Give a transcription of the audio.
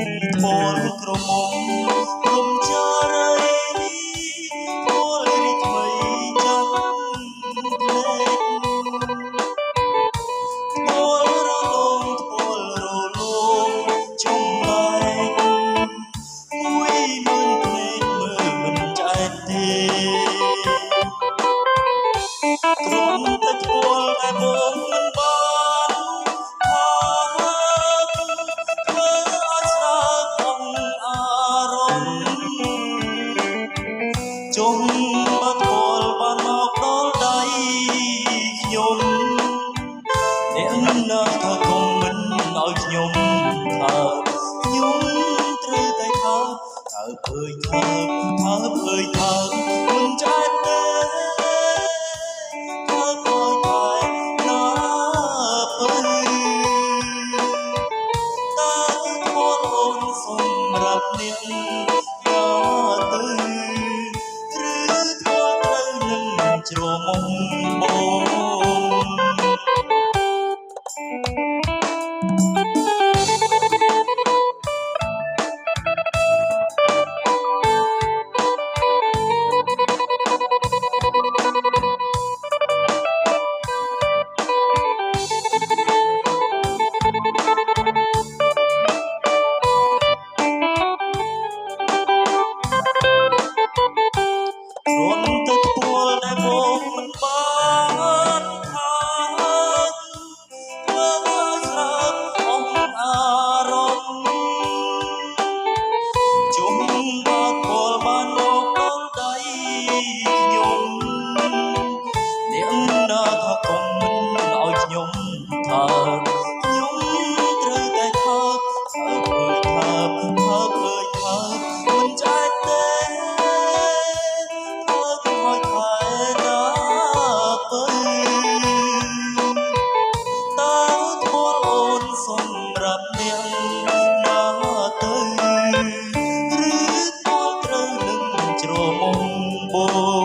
ពលក្រមុំរំចារីពលរីថ្មីចាំភ្លេចពលរលងពលរលងចំលែក10000ភ្នែកមើលមិនចែកទេក្រុមទឹកពលតែបងមិនបានថាធ្វើឲ្យស្រើក្នុងអារម្មណ៍ចុងបាត់ពលបានមកដល់ដៃខ្ញុំអ្នកណាថាគំមិនឲ្យខ្ញុំថាខ្ញុំត្រូវតែថាអើយថាអើយថាមិនចែកទេថាគួរតែណាពើតើធម៌អូនសម្រាប់អ្នកណាទៅឬធម៌ត្រូវនឹងជ្រមុំបងសម្រាប់អ្នកណាទៅឬក៏ត្រូវនឹងជ្រមុំបង